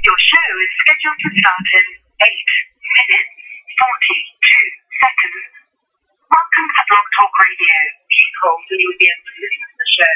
Your show is scheduled to start in 8 minutes, 42 seconds. Welcome to Blog Talk Radio. Please hold and you will be able to listen to the show.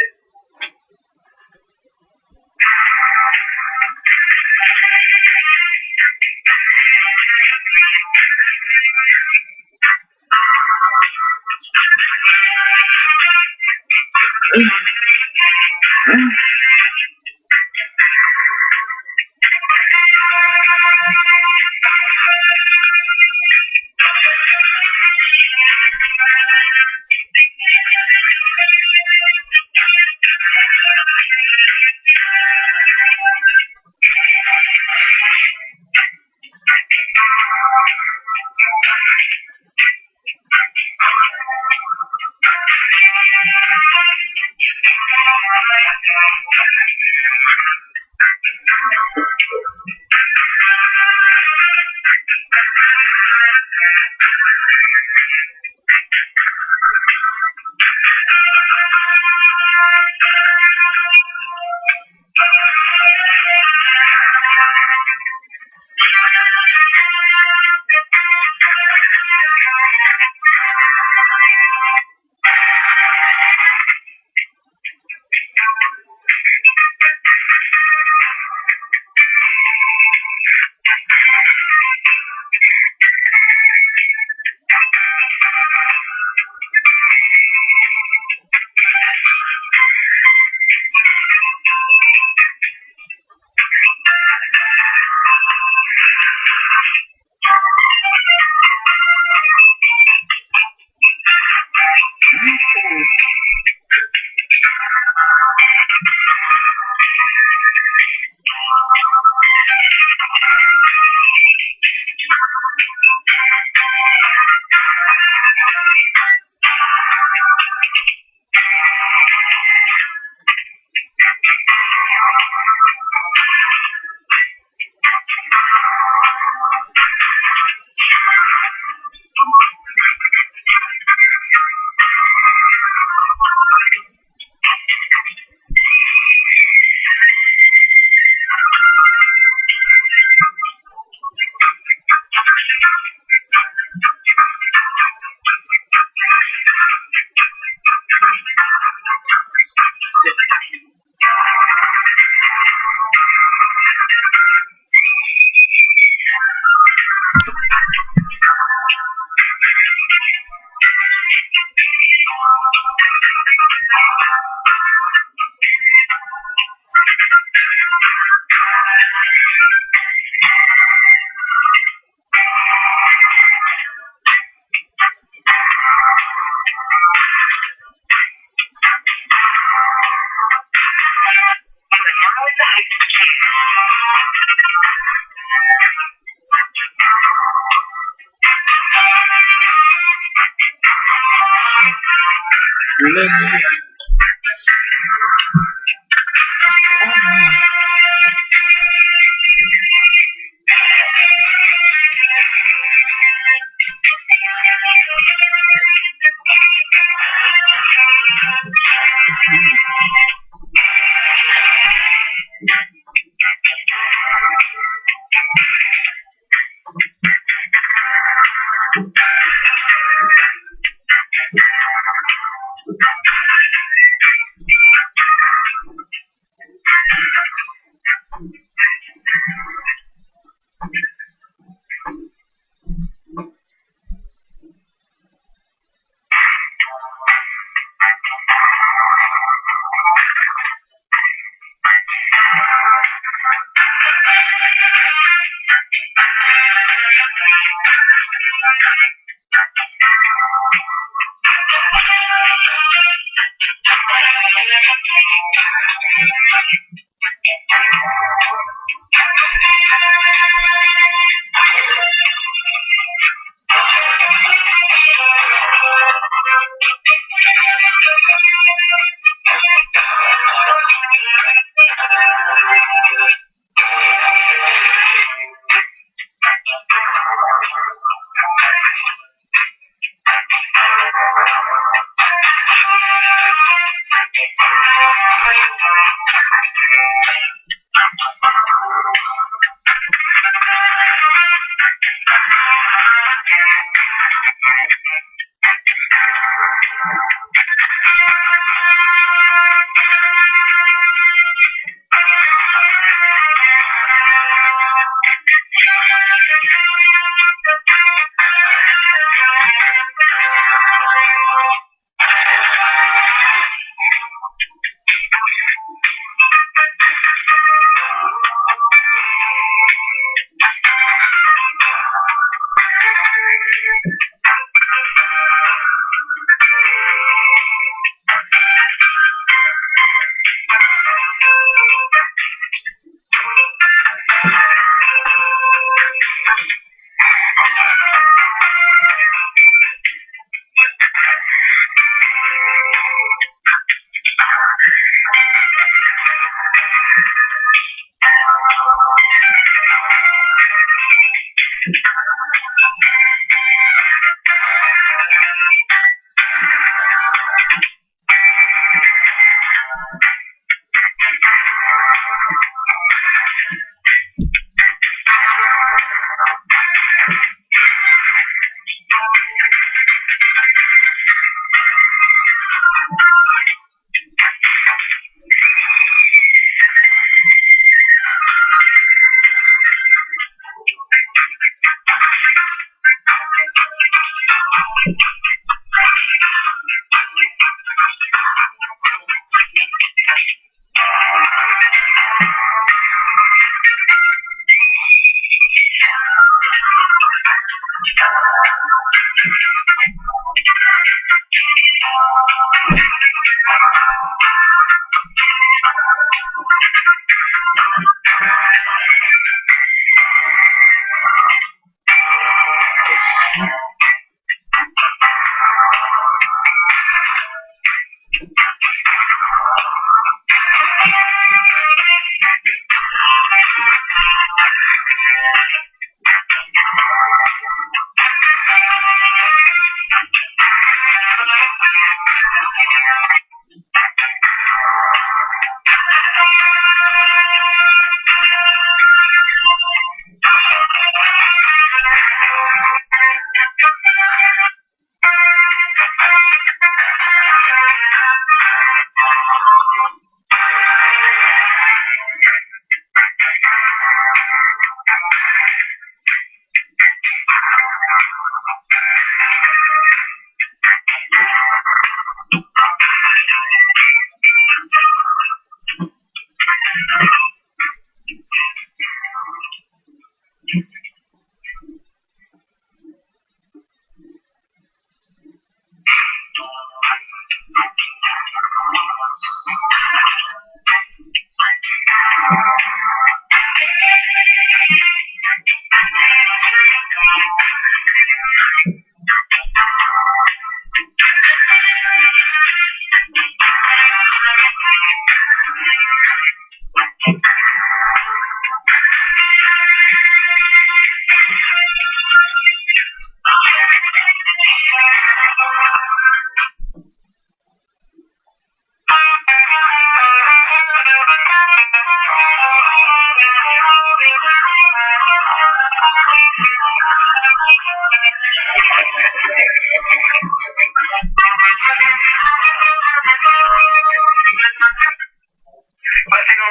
Latino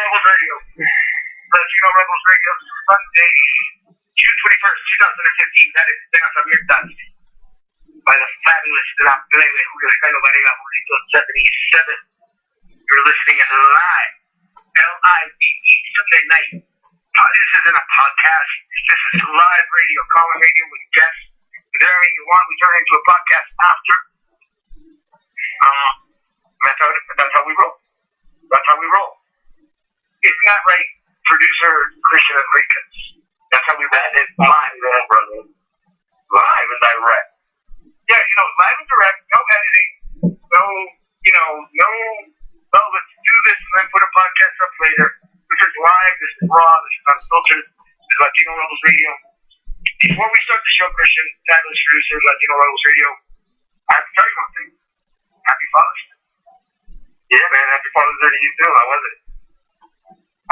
Rebels Radio. Latino Rebels Radio, Sunday, June 21st, 2015. That is Temas Abiertas by the fabulous La Plebe, Julio Ricardo Varela, Julito 77. You're listening in live, L-I-V-E, Sunday night. This isn't a podcast. This is live radio, calling radio with guests. If there anything you want, we turn into a podcast after. That's how we roll. That's how we roll. It's not right, producer Christian Enriquez. That's how we roll. That is live, brother. Live and direct. Yeah, live and direct, no editing, no, let's do this and then put a podcast up later. This is live, this is raw, this is unfiltered, this is Latino Rebels Radio. Before we start the show, Christian, fabulous producer of Latino Rebels Radio, I have to tell you one thing. Happy Father's Day. Yeah, man, happy Father's Day to you too. How was it?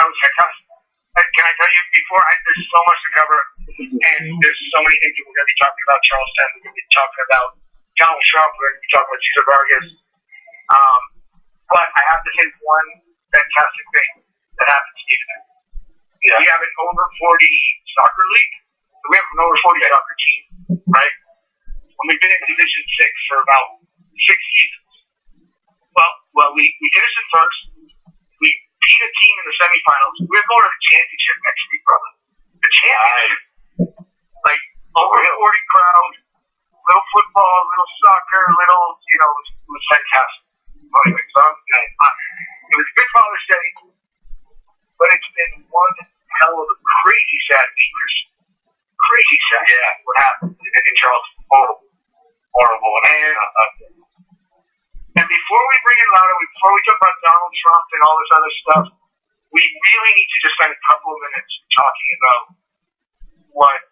That was fantastic. Can I tell you, there's so much to cover, and there's so many things that we're going to be talking about. Charleston, we're going to be talking about Donald Trump, we're going to be talking about Cesar Vargas. But I have to say one fantastic thing that happened to me today. Yeah. We have an over 40 soccer league. So we have an over 40 soccer team, right? And we've been in Division 6 for about 6 seasons. Well, we finished in first. We beat a team in the semifinals. We're going to the championship next week, brother. The championship. Like, over 40 crowd, little football, little soccer, it was fantastic. Anyway, so it was a good Father's Day, but it's been one hell of a crazy sad week. Crazy sad. Yeah, what happened in Charleston. Horrible. And before we bring in Laura, before we talk about Donald Trump and all this other stuff, we really need to just spend a couple of minutes talking about what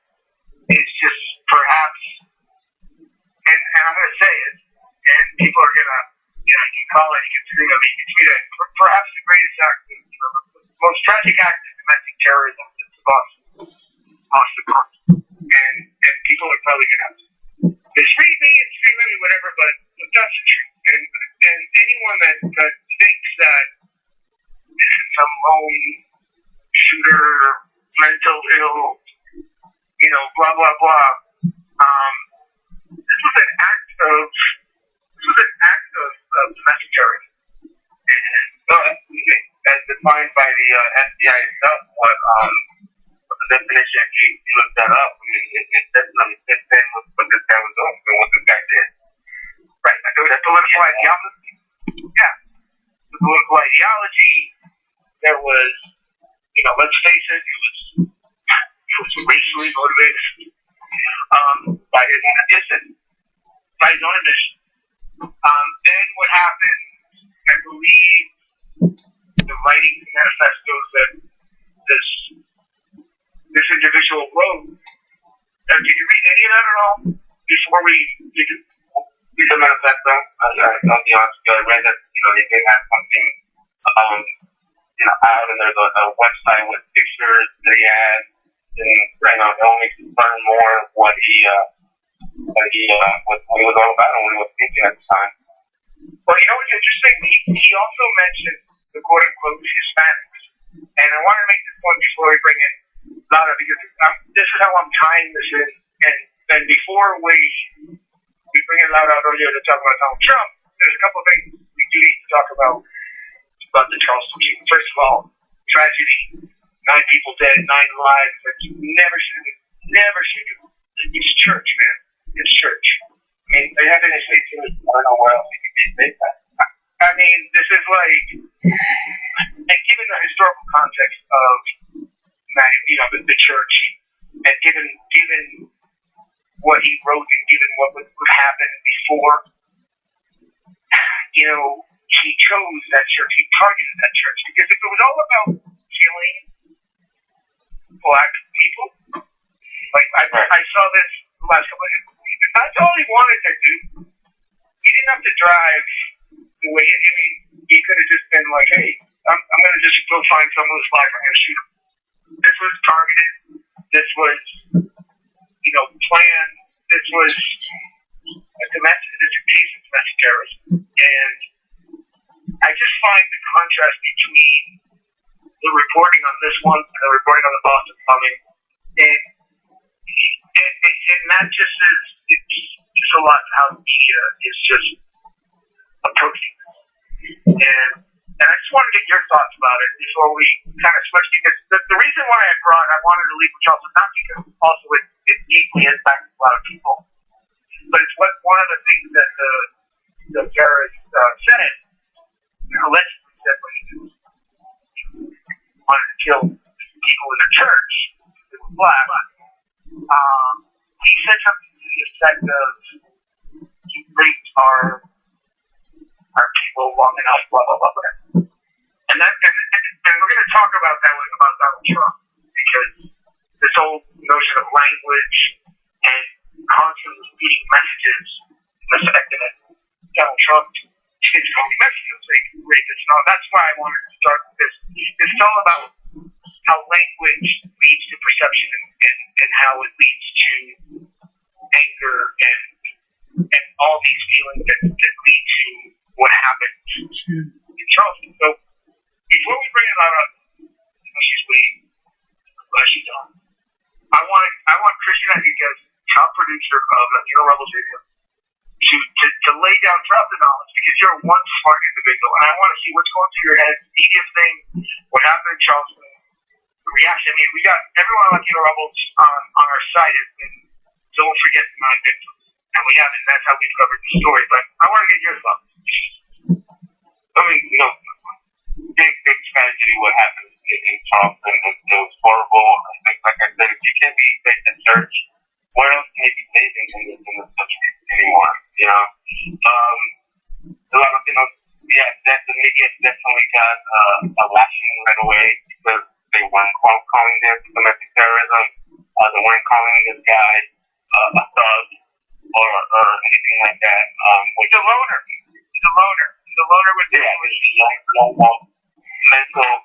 is just perhaps, and I'm going to say it, and people are going to, you can call it, you can tweet it, perhaps the greatest act, the most tragic act of domestic terrorism since Boston. And people are probably going to have to misread me and scream at me, whatever, but that's the truth. And anyone that thinks that this is some lone shooter, mental ill, blah, blah, blah, this was an act of domestic terrorism. And as defined by the FBI itself, what the definition, he looked that up. I mean, it definitely fits in with what this guy was doing and what this guy did. Right. There was a political ideology. Yeah. The political ideology. There was, let's face it, it was racially motivated by his own addition. Then what happened, I believe, the writings and manifestos that this individual wrote. Did you read any of that at all before we did the manifesto? I'll be honest, I read that, they did have something, out, and there's a website with pictures that he had, and, it only confirmed more of what he was all about and what he was thinking at the time. Well, what's interesting? He also mentioned the quote-unquote Hispanics. And I want to make this point before we bring in Laura, because this is how I'm tying this in. And before we bring in Laura earlier to talk about Donald Trump, there's a couple of things we do need to talk about the Charleston shooting. First of all, tragedy, 9 people dead, 9 lives. Never should have. It's church, man. It's church. I mean, they have any states in this. I don't know where else you can be that. I mean, this is like, and given the historical context of, the church, and given what he wrote and given what would happen before, he chose that church. He targeted that church because if it was all about killing black people, like I saw this the last couple of years. If that's all he wanted to do, he didn't have to drive the way. He could have just been like, "Hey, I'm going to just go find someone who's black. I'm going to shoot him." this was, planned. This was a case of domestic terrorism. And I just find the contrast between the reporting on this one and the reporting on the Boston bombing, and that just is, it's just a lot of how the media is just approaching this. And I just want to get your thoughts about it before we kind of switch, because the reason why I wanted to leave with Charleston, not because also it deeply impacts a lot of people, but it's one of the things that the terrorists said, allegedly said when he wanted to kill people in the church that were black. He said something to the effect of, he raped our people long enough, blah, blah, blah, blah. And we're going to talk about that about Donald Trump, because this whole notion of language and constantly repeating messages, the fact that Donald Trump is calling Mexicans rapists and all. That's why I wanted to start with this. It's all about how language leads to perception and how it leads to anger and all these feelings that lead to what happened in Charleston. So before we bring it out on, she's waiting, she's on. I want Christian Enriquez, top producer of Latino Rebels Radio, to lay down, drop the knowledge, because you're one smart individual, and I want to see what's going through your head, media thing, what happened in Charleston, the reaction. I mean, we got everyone on Latino Rebels on our site has been, don't forget the 9 victims, and we haven't. That's how we've covered the story. But I want to get your thoughts. I mean, big tragedy what happened in Charleston. It was horrible. Like I said, if you can't be safe in church, where else can you be safe in this country anymore? A lot of, the media definitely got a lashing right away, because they weren't calling this domestic terrorism. They weren't calling this guy a thug or anything like that. He's a loner. He's a loner with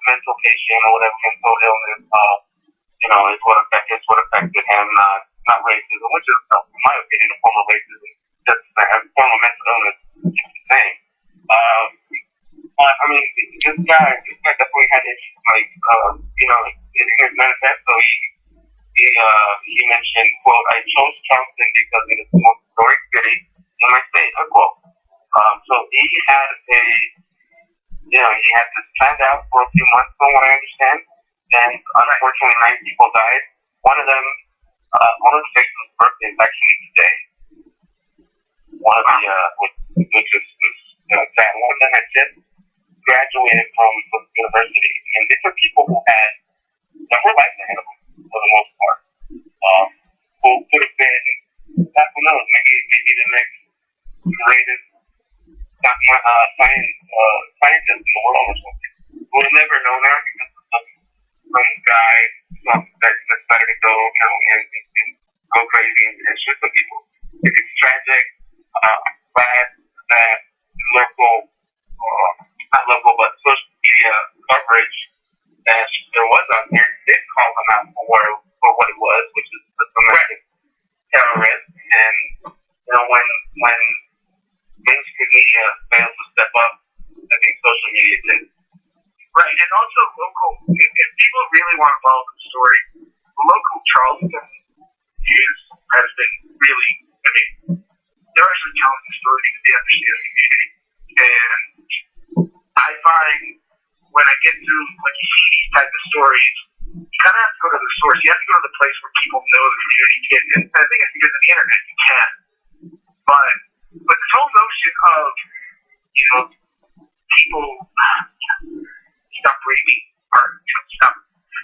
mental patient or whatever, mental illness. Is what affected him. Not racism, which is, in my opinion, a form of racism. Just a form of mental illness. It's the same. I mean, this guy definitely had issues. In his manifesto, he mentioned, quote, "I chose Charleston because it is the most historic city in my state," unquote. So he had this planned out for a few months, from what I understand, and unfortunately 9 people died. One of the victims' birthday is actually today. One of which is sad. One of them had just graduated from the university, and these are people who had their whole life ahead of them, for the most part. Who could have been, who knows, maybe the next greatest scientist in the world or something. We'll never know now, because some guy that decided to go and go crazy and shoot some people. It's tragic. Glad that not local, but social media coverage that there was out there did call him out for what it was, which is a domestic terrorist. And when mainstream media fails to step up, I think social media did. Right, and also local. If people really want to follow the story, local Charleston news has been really. I mean, they're actually telling the story because they understand the community. And I find when you see these type of stories, you kind of have to go to the source. You have to go to the place where people know the community. And I think it's because of the internet. You can. But this whole notion of, people stop raping or stop.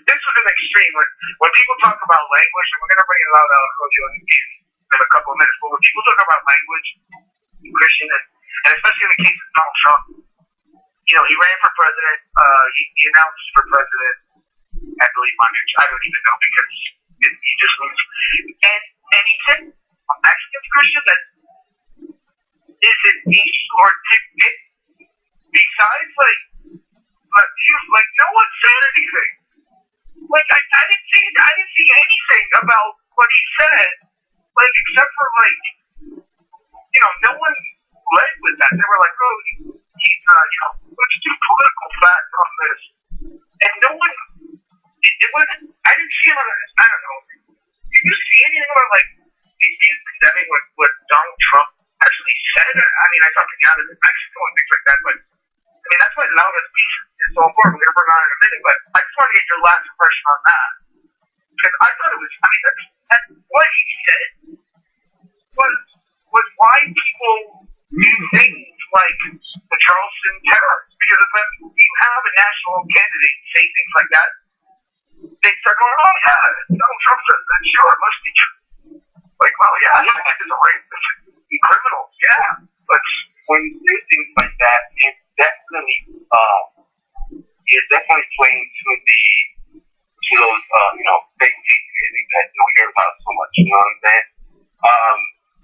This was an extreme. When people talk about language, and we're going to bring it out in a couple of minutes, but when people talk about language, Christian, and especially in the case of Donald Trump, he ran for president. He announced for president, I believe, I don't even know, because he just moved. And he said, Mexicans, Christian, that is it niche or it besides no one said anything. I didn't see anything. nothing about what he said, like, except for, like, no one led with that. They were like, oh, he's, let's do political facts on this. And no one, it wasn't, I didn't see him, I don't know. Did you see anything about, like, these views condemning what Donald Trump actually said? I mean, I saw Kenyatta in Mexico and things like that, but, I mean, that's why Laura's piece is so important. We're going to bring on in a minute, but I just want to get your last impression on that. Because I thought it was, I mean, that's what he said was why people do things like the Charleston terrorists. Because when you have a national candidate say things like that, they start going, oh yeah, Donald Trump says that, sure, it must be true. Like, well, yeah, it's a rapist and criminals, yeah. But when you do things like that, it's definitely playing to those fake patriots that we hear about so much. You know what I'm saying?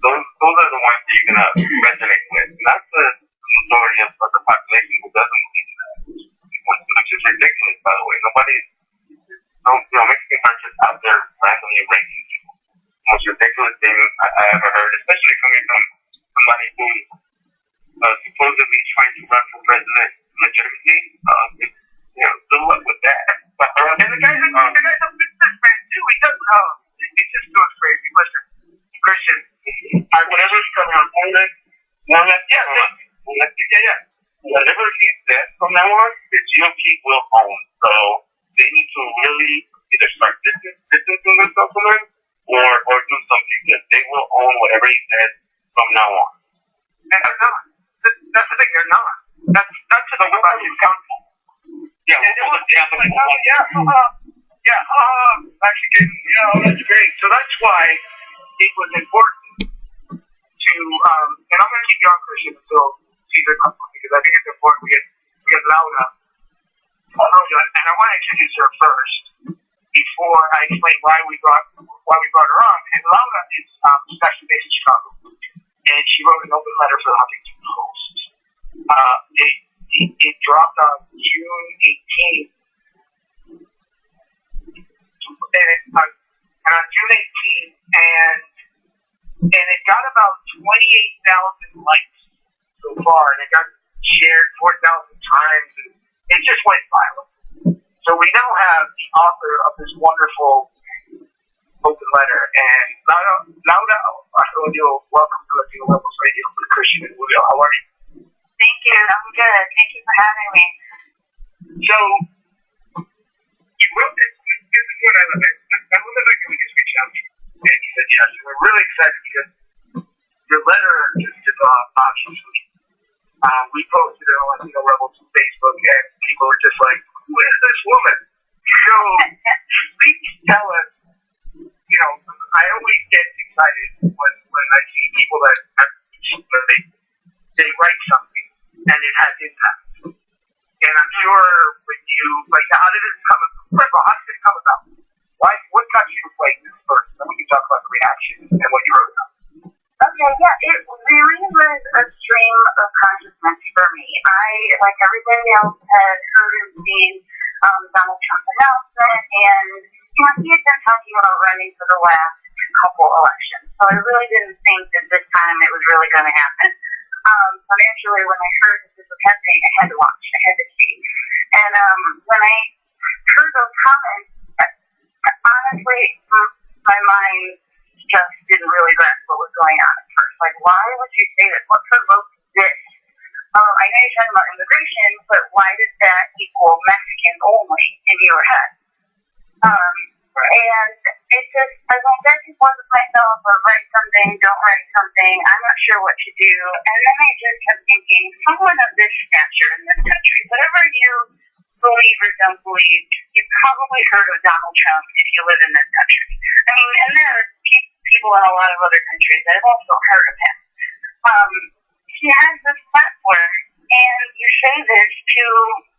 Those are the ones that you're gonna resonate with. Not the majority of the population who doesn't believe in that, which is ridiculous, by the way. Mexicans aren't just out there randomly raping people. The most ridiculous thing I ever heard, especially coming from somebody who supposedly trying to run for president legitimately. Good luck with that. And the guy's a businessman too. He doesn't. It just goes crazy. Listen, Christian, whatever he's coming on, whatever he says from now on, the GOP will own. So they need to really either start distancing themselves from him or do something, because they will own whatever he says from now on. And they're not. That's the thing. They're not. That's the thing about his council. Yeah, that's great. So that's why it was important to, and I'm going to keep you on, Christian, until Caesar comes on, because I think it's important we get Laura, and I want to introduce her first before I explain why we brought her on. And Laura is actually based in Chicago, and she wrote an open letter for the Huffington Post. It dropped on June 18th. And on June 18th, and it got about 28,000 likes so far, and it got shared 4,000 times, and it just went viral. So we now have the author of this wonderful open letter, and Laura Arroyo, welcome to Latino Rebels Radio with Christian and Julio. How are you? Thank you. I'm good. Thank you for having me. So, you wrote this is what I love. I love the fact that we just reached out to you, and you said yes. And we're really excited because your letter just took off, obviously. We posted it on Latino Rebels Facebook, and people were just like, who is this woman? So, please tell us, I always get excited when I see people that they write something and it has impact. And I'm sure when you, how did it come about? First of all, how did it come about? What got you to write this first? Then we can talk about the reaction and what you wrote about. Okay, yeah, it really was a stream of consciousness for me. I, like everybody else, had heard and seen Donald Trump's announcement, and he had been talking about running for the last couple elections. So I really didn't think that this time it was really going to happen. So naturally, when I heard that this was happening, I had to watch, I had to see. And when I heard those comments, honestly, my mind just didn't really grasp what was going on at first. Like, why would you say this? What provoked this? I know you're talking about immigration, but why does that equal Mexican only in your head? And it just, I went back and forth with myself of write something, don't write something, I'm not sure what to do. And then I just kept thinking, someone of this stature in this country, whatever you believe or don't believe, you've probably heard of Donald Trump if you live in this country. I mean, and there are people in a lot of other countries that have also heard of him. He has this platform, and you say this to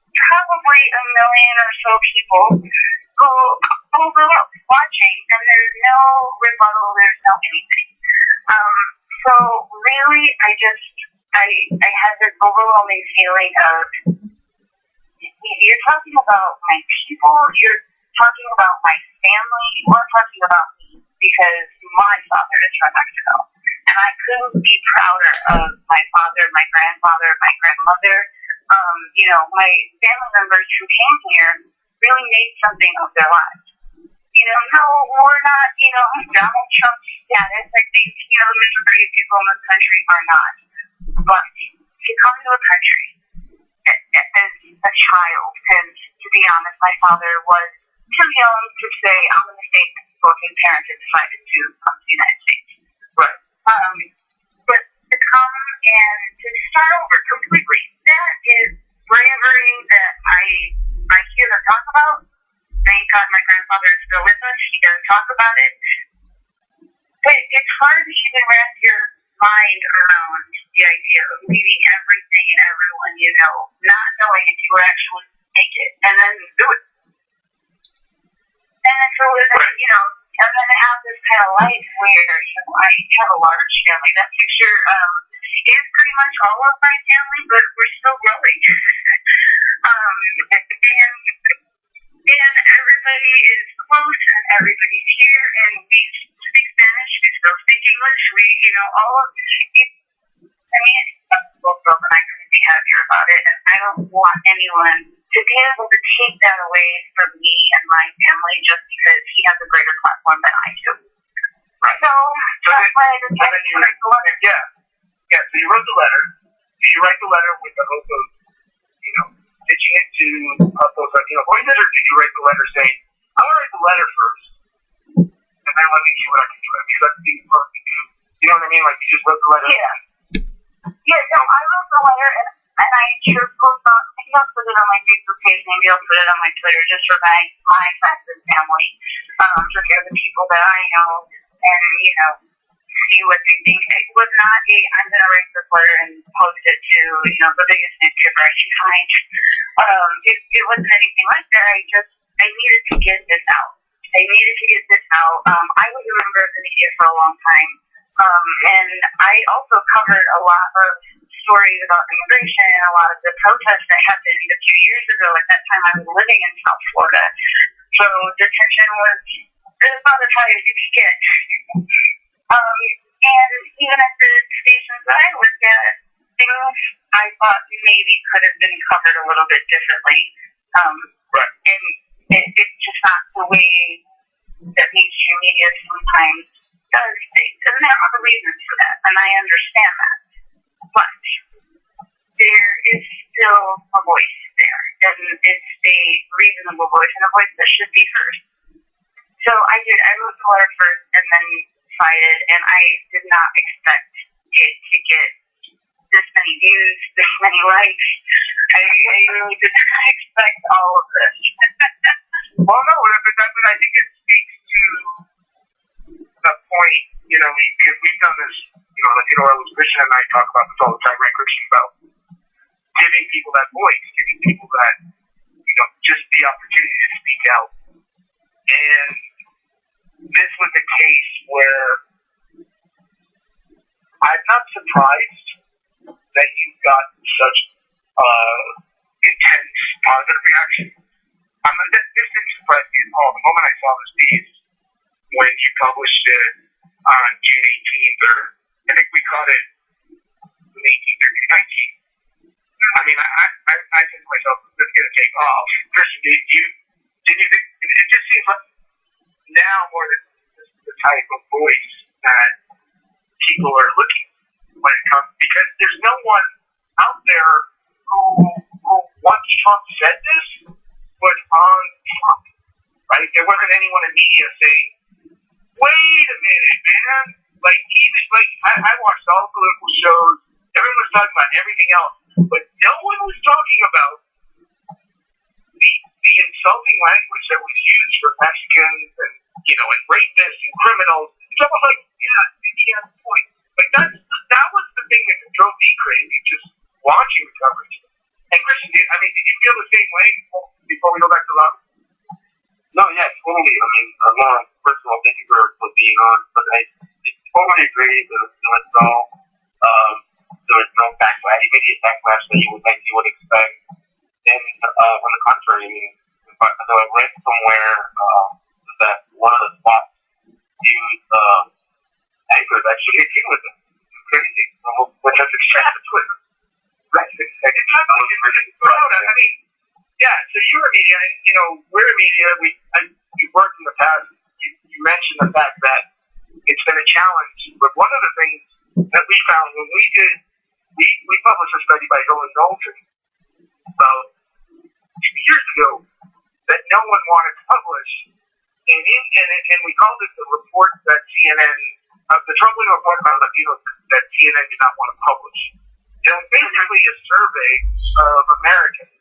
probably 1 million or so people who overlook watching, and there's no rebuttal, there's no anything. So really, I had this overwhelming feeling of, you're talking about my people, talking about my family or talking about me because my father is from Mexico. And I couldn't be prouder of my father, my grandfather, my grandmother. My family members who came here really made something of their lives. No, we're not, Donald Trump status. I think, the majority of people in this country are not. But to come to a country as a child, because to be honest, my father was too young to say, I'm going to stay for his parents had decided to come to the United States. Right. But to come and to start over completely, that is bravery that I hear them talk about. Thank God my grandfather is still with us. He does talk about it. But it's hard to even wrap your mind around the idea of leaving everything and everyone you know, not knowing if you will actually make it, and then do it. And so, and then to have this kind of life where I have a large family. That picture is pretty much all of my family, but we're still growing. And everybody is close, and everybody's here, and we speak Spanish, we still speak English, all of it. I mean, it's possible, and I couldn't be happier about it, and I don't want anyone to be able to take that away from me and my family just because he has a greater platform than I do. Right. So that's why I decided to write the letter. Yeah. Yeah, so you wrote the letter. Did you write the letter with the hope of, pitching it to those Latino voices, or did you write the letter saying, I want to write the letter first, and then let me see what I can do? I mean, that's the part to do. You know what I mean? Like, you just wrote the letter. Yeah. Yeah, no, I wrote the letter, and I truthfully thought, maybe I'll put it on my Facebook page, maybe I'll put it on my Twitter, just for my friends and family, just for the people that I know, and, see what they think. It was not I'm going to write this letter and post it to, the biggest newspaper I can find. It wasn't anything like that. I needed to get this out. I was a member of the media for a long time. And I also covered a lot of stories about immigration and a lot of the protests that happened a few years ago. At that time, I was living in South Florida. So detention was about as high as you could get. And even at the stations that I worked at, things I thought maybe could have been covered a little bit differently. Right. And it's just not the way that mainstream media sometimes does things. And there are reasons for that, and I understand that. But there is still a voice there, and it's a reasonable voice, and a voice that should be heard. So I wrote the letter first, and then cited, and I did not expect it to get this many views, this many likes. I really did not expect all of this. Well, no, but I think it speaks to the point, because we've done this, Latino Rebels, Christian and I talk about this all the time, right, Christian, about giving people that voice, giving people that, just the opportunity to speak out. And this was a case where I'm not surprised that you got such intense positive reaction. This didn't surprise me at all. The moment I saw this piece, when you published it on June 18th, or I think we caught it June 18th or June 19th. I mean, I think to myself, this is going to take off. Christian, did you think, it just seems like now more than the type of voice that people are looking when it comes, because there's no one out there who once Trump said this, was on Trump, right? There wasn't anyone in media saying, wait a minute, man. I watched all the political shows, everyone was talking about everything else, but no one was talking about the insulting language that was used for Mexicans and, and rapists and criminals. It's almost like, yeah, he has a point. That was the thing that drove me crazy, just watching the coverage. And Christian, did you feel the same way before we go back to Rob? No, yeah, totally. First of all, thank you for being on. But I totally agree. There was no backlash, immediate backlash that you would expect. And on the contrary, So I read somewhere that one of the spots used anchors actually hit with them. It's crazy. But that's exactly what. Right. I mean, yeah. So you were media, and we're media. We worked in the past. You mentioned the fact that it's been a challenge, but one of the things that we found when we published a study by Hill and Knowlton about 2 years ago that no one wanted to publish, and we called it the report that CNN, the troubling report about Latinos that CNN did not want to publish. It was basically a survey of Americans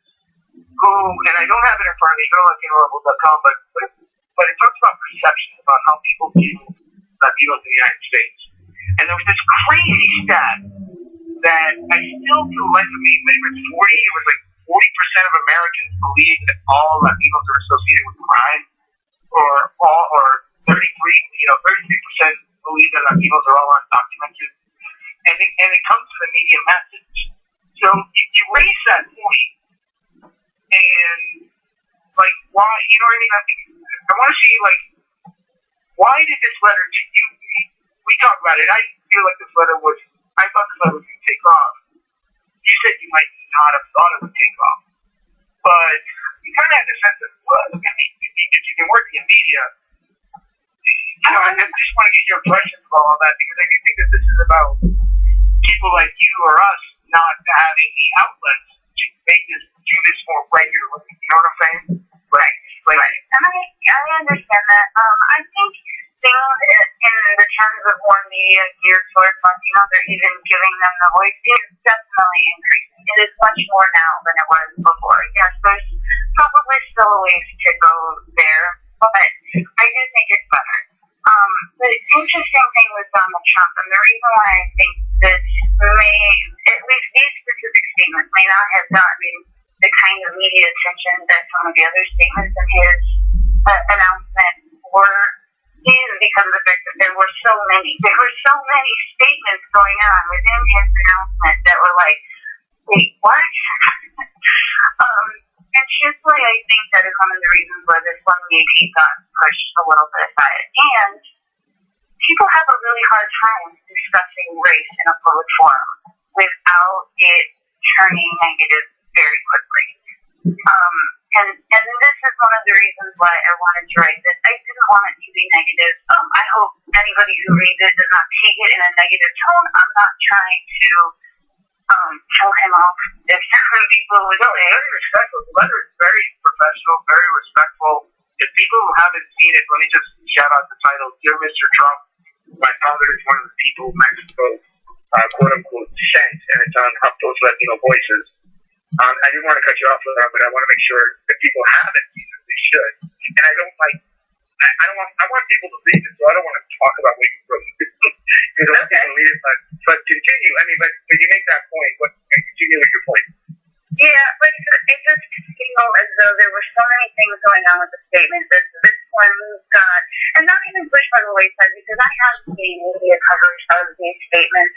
who, and I don't have it in front of me, go to LatinoRebels.com, but it talks about perceptions about how people view Latinos in the United States. And there was this crazy stat that I still to the life of me, maybe it's 40, it was like 40% of Americans believe that all Latinos are associated with crime, or 33% believe that Latinos are all undocumented. And it comes to the media message. So you raise that point, and like why? You know what I mean? I want to see why did this letter to you? We talked about it. I feel like this letter was. I thought this letter was going to take off. You said you might not have thought it would take off, but you kind of had the sense of, well, I mean, if you've been working in media, I just want to get your impressions of all that, because I do think that this is about people like you or us not having the outlets to make this, do this more regularly. You know what I'm saying? Right. And I understand that. I think things in the terms of more media geared towards Latinos or even giving them the voice is definitely increasing. It is much more now than it was before. Yes, there's probably still ways to go there, but I do think it's better. The interesting thing with Donald Trump, and the reason why I think this may, at least these specific statements, may not have gotten the kind of media attention that some of the other statements in his announcement were, is because of the fact that there were so many statements going on within his announcement that were like, wait, what? And truthfully, I think that is one of the reasons why this one maybe got pushed a little bit aside. And people have a really hard time discussing race in a public forum without it turning negative very quickly. And this is one of the reasons why I wanted to write this. I didn't want it to be negative. I hope anybody who reads it does not take it in a negative tone. I'm not trying to tell him off if some people would say. Very respectful. The letter is very professional, very respectful. If people who haven't seen it, let me just shout out the title, Dear Mr. Trump, my father is one of the people Mexico, quote unquote, sent, and it's on HuffPost Latino Voices. I didn't want to cut you off with that, but I want to make sure that people haven't seen it, they should. And I want people to read it, so I don't want to talk about what you wrote. Because I want people to read it, but continue. I mean, but you make that point. Continue with your point. Yeah, but it just feel as though there were so many things going on with the statement that this one got, and not even pushed by the wayside, because I have seen media coverage of these statements.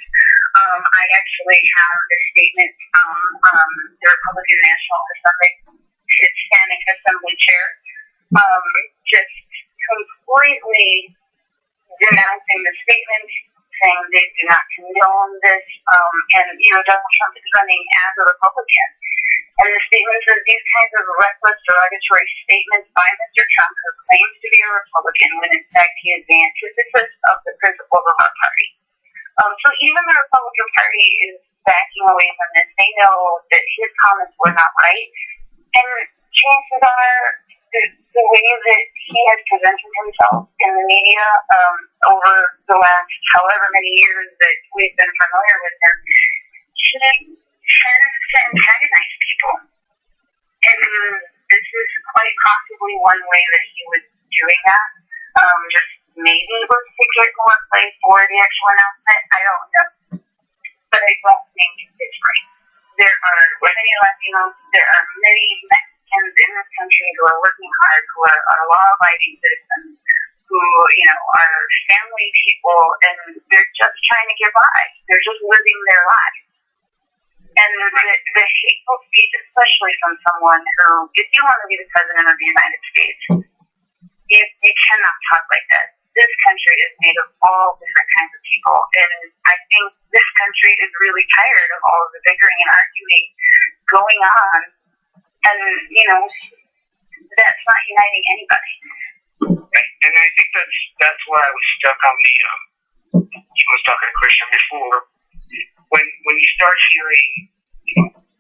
I actually have the statement from the Republican National Hispanic Assembly Chair, just completely denouncing the statement, saying they do not condone this, and Donald Trump is running as a Republican. And the statement says these kinds of reckless, derogatory statements by Mr. Trump, who claims to be a Republican when in fact he is the antithesis of the principles of our party. So even the Republican Party is backing away from this. They know that his comments were not right. And chances are the way that he has presented himself in the media over the last however many years that we've been familiar with him, he tends to antagonize people. And this is quite possibly one way that he was doing that. Just maybe it was to get more play for the actual announcement. I don't know. But I don't think it's right. There are many Latinos, there are many Mexicans in this country who are working hard, who are law-abiding citizens, who, are family people, and they're just trying to get by. They're just living their lives. And the hateful speech, especially from someone who, if you want to be the president of the United States, you cannot talk like that. This country is made of all different kinds of people, and I think this country is really tired of all of the bickering and arguing going on, and, that's not uniting anybody. Right. And I think that's why I was stuck on the, I was talking to Christian before, when you start hearing,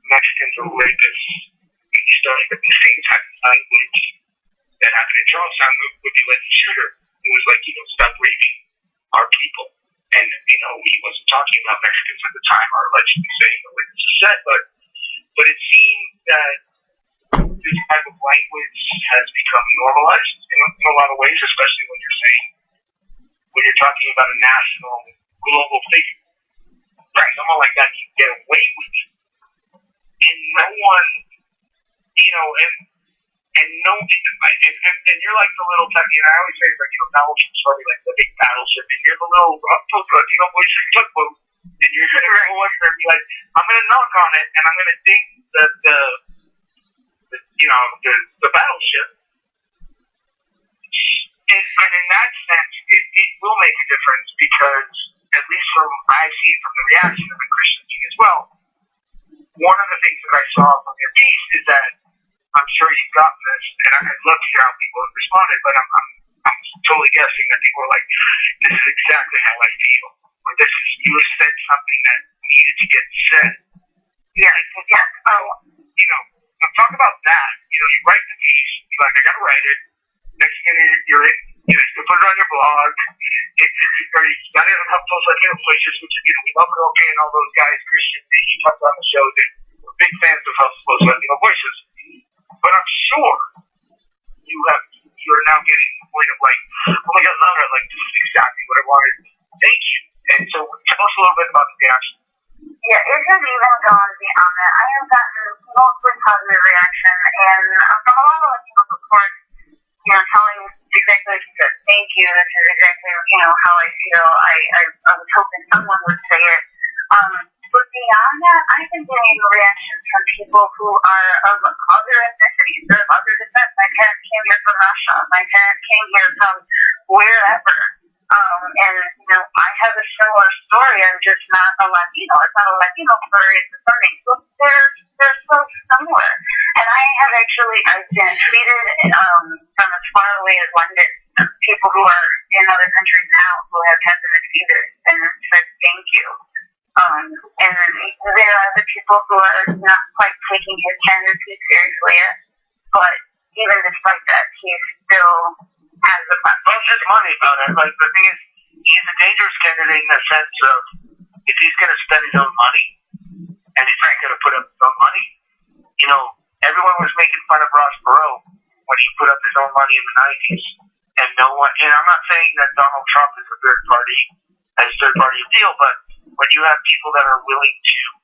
Mexicans are rapists, and you start hearing the same type of language that happened in Charlestown with the alleged shooter, who was like, stop raping our people. And, he wasn't talking about Mexicans at the time, or allegedly saying the witnesses said, but it seems that this type of language has become normalized in a lot of ways, especially when you're talking about a national, global figure. Right, someone like that can get away with it. And no one, and you're like the little, I always say, like, Donald Trump's probably like the big battleship, and you're the little, voice in the tugboat, and you're going to go over there and be like, I'm going to knock on it, and I'm going to dig the battleship. And in that sense, it will make a difference, because at least from I've seen from the reaction of the Christian thing as well, one of the things that I saw from your piece is that I'm sure you've gotten this, and I'd love to hear how people have responded, but I'm totally guessing that people are like, this is exactly how I feel, or you have said something that needed to get said. Yeah. Talk about that. You write the piece, you're like, I gotta write it. Next thing you're in, you put it on your blog, or you got it on HuffPost Latino Voices, which, we love it, okay, and all those guys, Christian, that you talked on the show, that we're big fans of HuffPost Latino Voices. But I'm sure you're now getting to the point of like, oh my God, Laura, like, this is exactly what I wanted. Thank you. And so tell us a little bit about the reaction. Yeah, it has even gone beyond that. I have gotten mostly positive reaction, and from a lot of Latinos, of course, telling exactly what you said. Thank you. This is exactly, how I feel. I was hoping someone would say it. But beyond that, I've been getting reactions from people who are of other ethnicities, or of other descent. My parents came here from Russia. My parents came here from wherever. And, I have a similar story. I'm just not a Latino. It's not a Latino story. It's a Sunday. So they're so similar. And I've been tweeted from as far away as London, people who are in other countries now who have happened to see this and said thank you. And there are other people who are not quite taking his candidacy seriously yet, but even despite that, he still has the platform. Well, it's just money about it. Like, the thing is, he's a dangerous candidate in the sense of, if he's going to spend his own money, and he's not going to put up his own money, everyone was making fun of Ross Perot when he put up his own money in the 90s. And no one, and I'm not saying that Donald Trump is a third party appeal, but when you have people that are willing to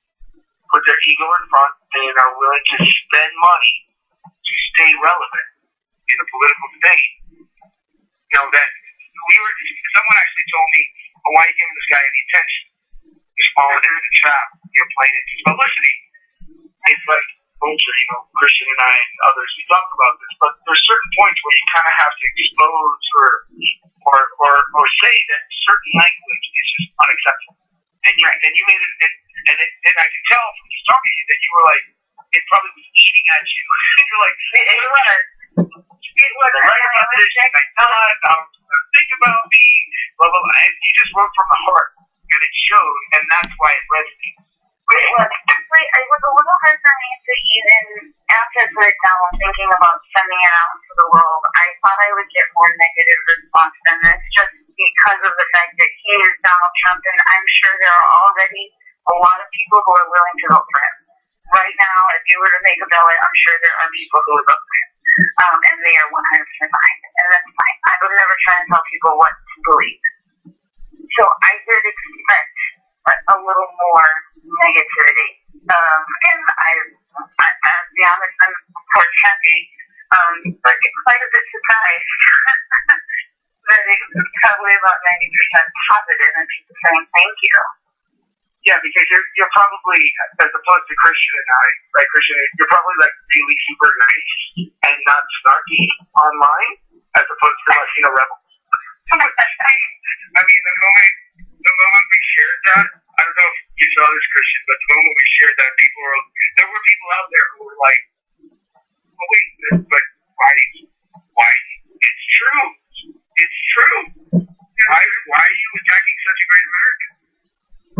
put their ego in front and are willing to spend money to stay relevant in the political debate, that someone actually told me, why are you giving this guy any attention? He's falling into the trap, playing into his publicity. It's like culture, Christian and I and others, we talk about this, but there's certain points where you kind of have to expose or say that certain language is just unacceptable. And you made it, and I can tell from just talking to you that you were like, it probably was eating at you. You're like, it was. Right about this, I thought, I'm going to think about me, blah, blah, blah. And you just wrote from the heart, and it showed, and that's why it resonates. It was. Actually, it was a little hard for me to even, after I put it down and thinking about sending it out into the world, I thought I would get more negative response than this, just because of the fact that he is Donald Trump, and I'm sure there are already a lot of people who are willing to vote for him. Right now, if you were to make a ballot, I'm sure there are people who would vote for him. And they are 100% fine, and that's fine. I would never try and tell people what to believe. So I did expect a little more negativity. And I'll be honest, I'm of course happy, but quite a bit surprised that it was probably about 90% positive and people saying thank you. Yeah, because you're probably, as opposed to Christian and I, right, Christian, you're probably like really super nice and not snarky online, as opposed to Latino Rebels. I mean, the moment we shared that, I don't know if you saw this, Christian, but the moment we shared that, there were people out there who were like, "Oh wait, but why? It's true. It's true. Why are you attacking such a great American?"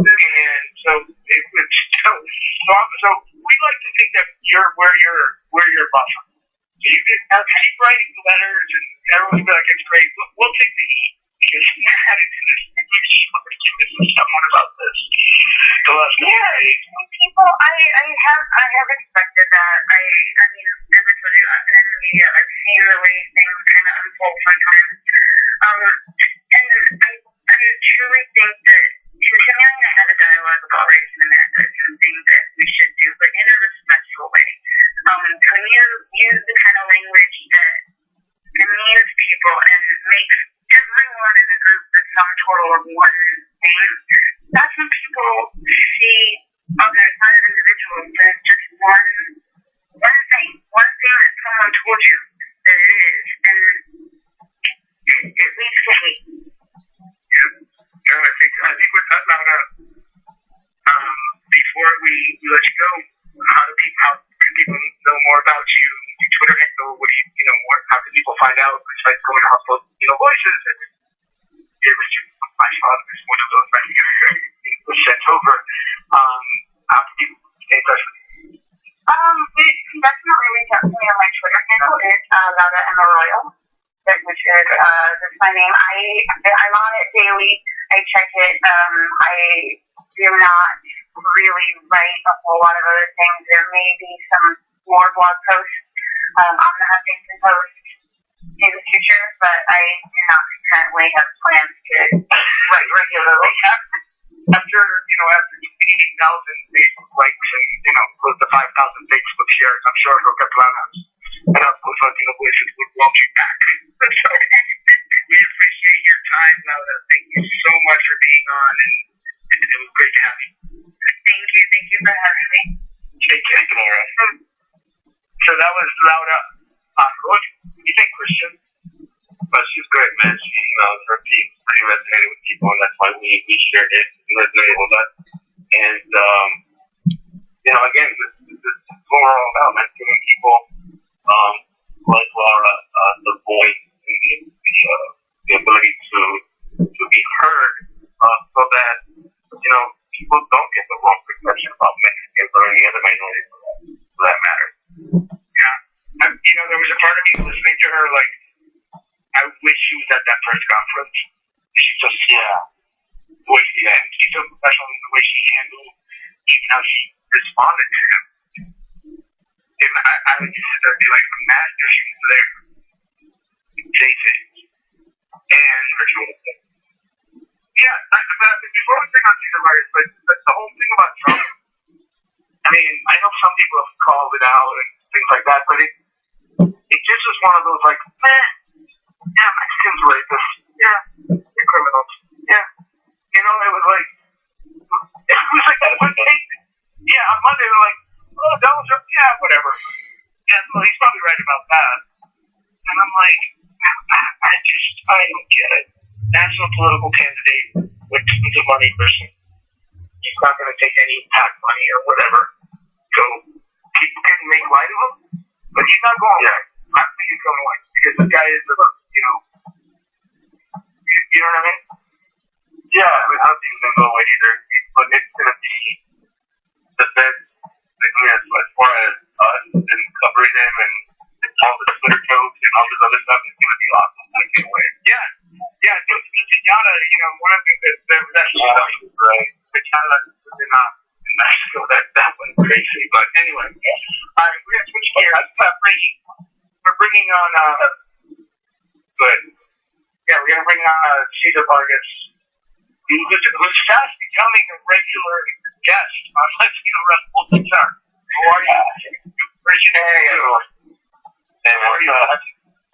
And so it was so we like to think that we're your buffer. So you can keep writing the letters, and everyone will be like, "It's great. We'll take the heat because we had into this with someone about this." The last people, I have expected that. I mean, as I told you, I've been in the media. I've seen the way things kind of unfold sometimes. And I truly think that continuing to have a dialogue about race in America is something that we should do, but in a respectful way. When you use the kind of language that demeans people and makes everyone in the group the sum total of one thing, that's when people see others, not as individuals, but as just one thing that someone told you that it is, and it leads to hate. Yeah, I think with that, Laura, before we let you go, how can people know more about you? Your Twitter handle, more? How can people find out besides going to Household Voices? And my father is one of those that was sent over. How can people stay in touch with you? You can definitely reach out to me on my Twitter handle. It's Laura Emma Royal, which is just my name. I'm on it daily. I check it. I do not really write a whole lot of other things. There may be some more blog posts on the Huffington Post in the future, but I do not currently have plans to write regularly. After 80,000 Facebook likes and close to 5,000 Facebook shares, I'm sure Roca Planas and of course Latino Voices would welcome you back. So we appreciate your time, Laura. Thank you so much for being on, and it was great to have you. Thank you for having me. Take care, Laura. So that was Laura Arroyo. What do you think, Christian? But she's great, man. Her piece really resonated with people, and that's why we shared it and resonated with us. And, again, this is what we're all about, man. Giving people, like Laura, the voice and the ability to be heard, so that, people don't get the wrong perception about Mexicans or any other minority for that matter. Yeah. There was a part of me listening to her, like, I wish she was at that press conference. She just, she's so professional in the way she handled, even how she responded to him. And I would just sit there and be like, imagine if she was there. Say things. And, but before we bring on Cesar Vargas, but the whole thing about Trump, I mean, I know some people have called it out and things like that, but it just was one of those, like, Mexicans rapists. Yeah, they're criminals. Yeah. It was like that one day. Yeah, on Monday they're like, oh, Donald Trump, yeah, whatever. Yeah, well, he's probably right about that. And I'm like, I don't get it. National political candidate with tons of money person. He's not going to take any PAC money or whatever. So people can make light of him, but he's not going there. I think he's going away because this guy is, you know what I mean? Yeah, I don't think he's going to go away either. But it's going to be the best as far as us and covering him and all the Twitter jokes and all this other stuff. It's going to be awesome. I can't wait. Yeah, Pinata, one of the things that was actually right. Pinata was in Mexico. That went crazy. But anyway, all right, we're going to switch gears. We're bringing on, we're going to bring on Cesar Vargas, who's fast becoming a regular guest on Latino Rebels Radio. How are you? Christian, Hey, how are you?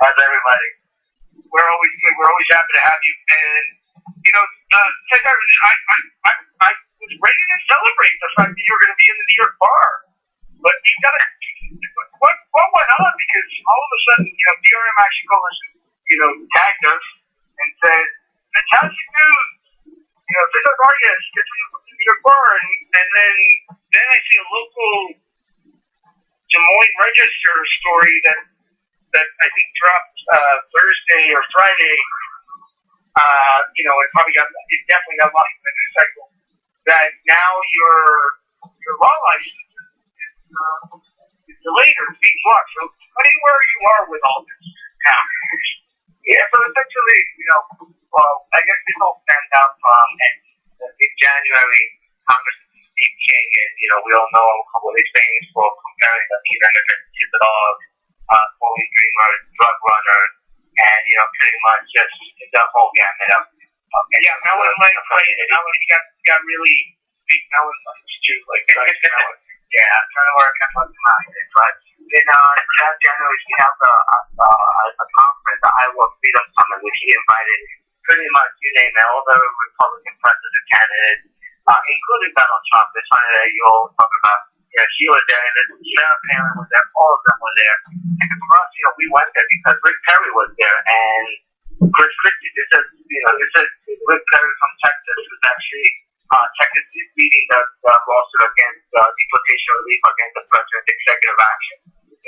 How's everybody? We're always happy to have you. And Cesar, I was ready to celebrate the fact that you were going to be in the New York bar. But you got to, what went on? Because all of a sudden, DRM actually called us, tagged us and said, fantastic news. This is Vargas, get to the New York bar. And then I see a local Des Moines Register story that I think dropped Thursday or Friday. It definitely got lost in the news cycle. That now your law license is delayed or it's being blocked. So tell me where you are with all this now. Yeah, so essentially, I guess this all stems out from in January, Congress Steve King, and we all know what he's famous for, comparing the NFL to the dog, Holy Dreamer, drug runner, and pretty much just the whole gamut of. Melon Light, got really big melon lights too, like melon. Yeah, I'm trying to work on what's behind it, but in January he held a conference, the Iowa Freedom Summit, which he invited pretty much, you name it, all the Republican presidential candidates, including Donald Trump. It's funny that you all talk about, she was there, and then Sarah Palin was there, all of them were there. And for us, we went there because Rick Perry was there, and Chris Christie, Rick Perry from Texas, who's actually technically leading the lawsuit against deportation relief against the president's executive action. We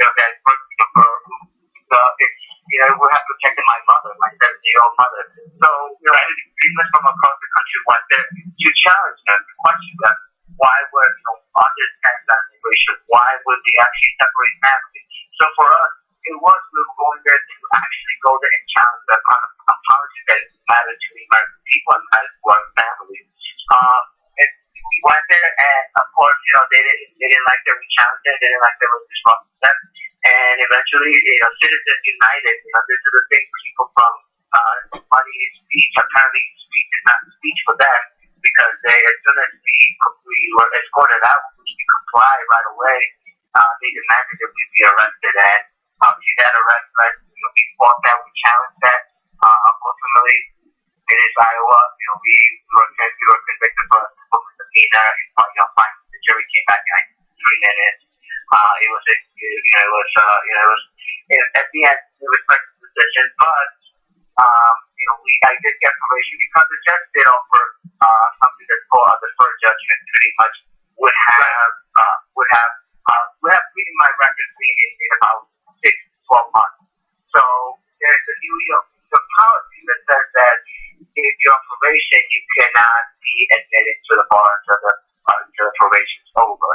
have protected my mother, my 70-year-old mother. So, pretty much from across the country went there to challenge them, to question them. Why would, on this kind of immigration, why would they actually separate families? So for us, we were going there to actually go there and challenge that kind of policy that matters to the American people and matters to our families. And we went there, and of course, they didn't like that we challenged it. They didn't like that we disrupted them. And eventually, Citizens United, this is the thing people from Money is Speech, apparently speech is not speech for them, because as soon as we were escorted out, which we complied right away, they demanded that we be arrested. And obviously that arrest led, we fought that, we challenged that. Ultimately, it is Iowa. We were convicted for misdemeanor, and the jury came back in 3 minutes. At the end, we respected the decision, but I did get probation because the judge did offer something that's called a deferred judgment. Pretty much would have reading my record in about 6 to 12 months. So there's the policy that says that if you're on probation, you cannot be admitted to the bar until the probation's over.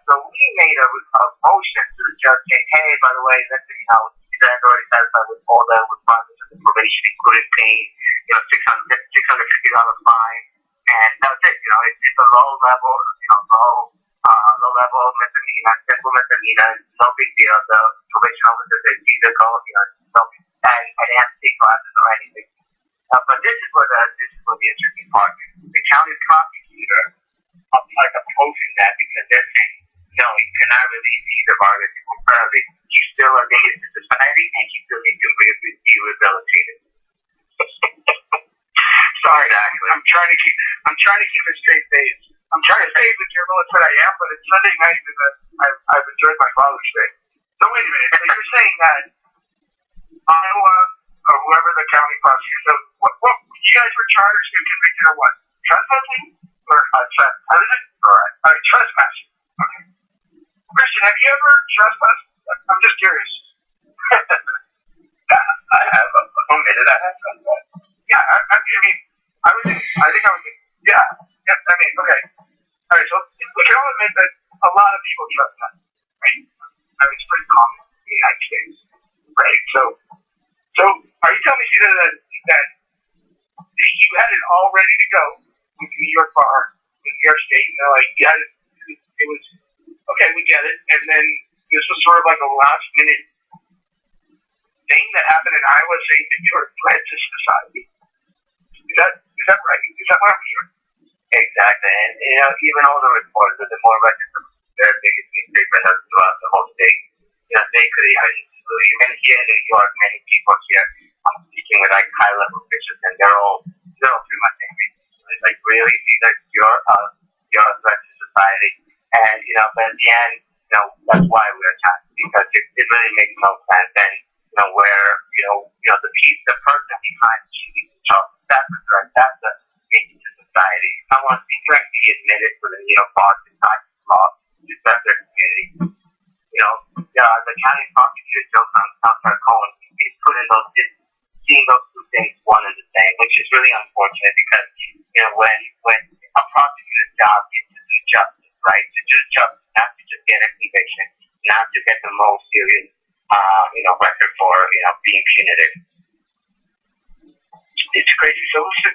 So we made a motion to the judge saying, hey, by the way, listen, you guys already satisfied with all the requirements of the probation, including paying, $650 fine, and that's it. It's a low level misdemeanor, simple misdemeanor, no big deal. The probation officer says either go, I didn't have to take classes or anything. But this is where the interesting part. The county prosecutor opposing that because they're saying, no, you cannot release either Vargas temporarily. He's still a danger to society, and he still needs to be rehabilitated. Sorry, actually, I'm trying to keep a straight face. I'm trying to stay with your what I am, but it's Sunday night, and I've enjoyed my Father's Day. So wait a minute. So you're saying that Iowa or whoever the county prosecutor, so what you guys were charged and convicted of what? Trespassing or trespassing? All right, trespassing. Okay. Christian, have you ever trespassed? I'm just curious. I have. Admitted I have trespassed. Yeah, I think I was. Yeah. Okay. All right, so we can all admit that a lot of people trespass, right? It's pretty common in the United States, right? So are you telling me that you had it all ready to go with the New York bar, in New York State, and they're like, yeah, it was, okay, we get it, and then this was sort of like a last minute thing that happened in Iowa saying that you're a threat to society? Is that right? Is that what I'm hearing? Exactly, and even all the reports that the more records their biggest newspaper has throughout the whole state, they could even here in New York, many people here, I'm speaking with high level officials, and they're all pretty much angry. It's like, really, because you're a threat to society. And, but at the end, that's why we're attacked, because it really makes no sense. And, where, the person behind the shooting itself, that's a threat, that's a agent to society. Someone threatened to be admitted for the Boston tax law to serve their community. The county prosecutor, Joe Cohen, is putting seeing those two things one and the same, which is really unfortunate because, when a prosecutor's job is to do justice, right? To do justice, not to just get a conviction, not to get the most serious, record for, being punitive. It's crazy. So listen,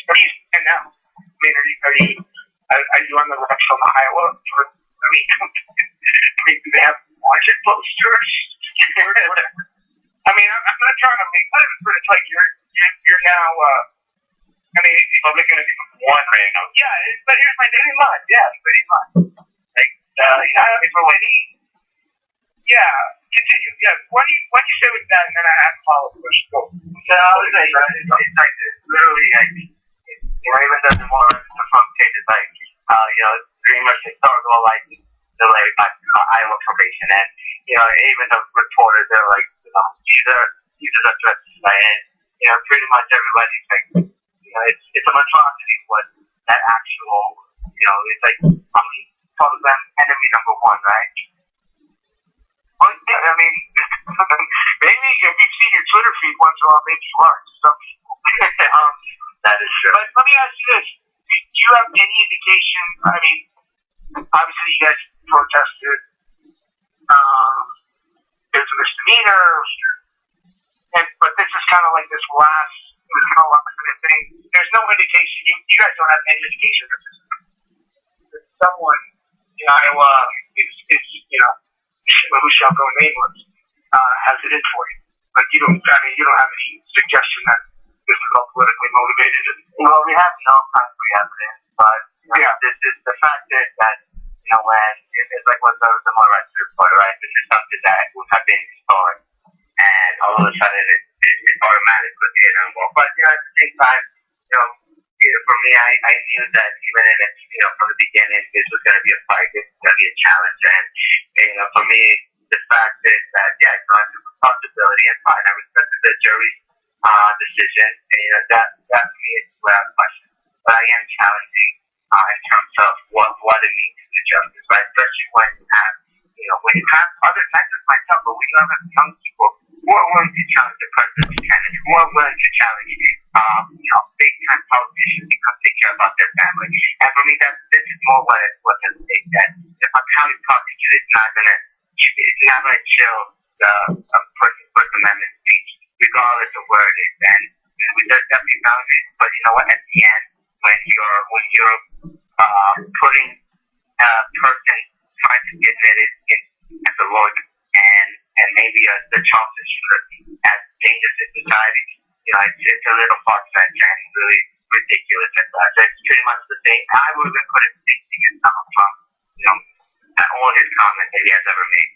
what are you saying now? I mean, are you on the run from Iowa? Do they have wanted posters? I mean, I'm not trying to make fun of it, but it's like you're now, People are looking at you one right now. Yeah, but here's my daily mind. Yeah, pretty much. Like, continue. Yeah, what do you say with that? And then I have a follow-up question. Go. So I was like, it's like literally like, even though the more the front page is like, Dreamers historical like delay by Iowa probation, and even the reporters are like, these are the threats, right? And pretty much everybody's like, it's a monstrosity what that actual, it's like, call them enemy number one, right? Well, yeah, maybe if you've seen your Twitter feed once in a while, maybe you are to some people. That is true. But let me ask you this. Do you have any indication, obviously you guys protested, there's a misdemeanor, but this is kind of like this last minute thing. There's no indication, you guys don't have any indication that someone in Iowa is who shall go nameless, has it in for you. Like you don't have any suggestion that this is all politically motivated. Well, we have no concrete evidence, but this is the fact is that when it's like what the Morris report, right? This is something that would have been historic, and all of a sudden it's automatically hit on more. But at the same time, for me, I knew that even in it, from the beginning, this was going to be a fight, this was going to be a challenge, and for me, the fact is that it's not a responsibility, and fine, I respected the jury's decision, and that to me is where I'm questioning. But I am challenging in terms of what it means to do justice, right? Especially when you have others, not just myself, but when you have young people who are willing to challenge the president's candidates, who are willing to challenge, big time politicians because they care about their family. And for me, this is more what has made that if a county prosecutor is not going to chill the First Amendment speech, regardless of where it is. And there's definitely boundaries, but you know what? At the end, when you're putting a person trying to get admitted as a lawyer and maybe the child shooter as dangerous in society, it's a little far-fetched and really ridiculous at that. It's pretty much the same. I would have been putting the same thing as Donald Trump, all his comments that he has ever made.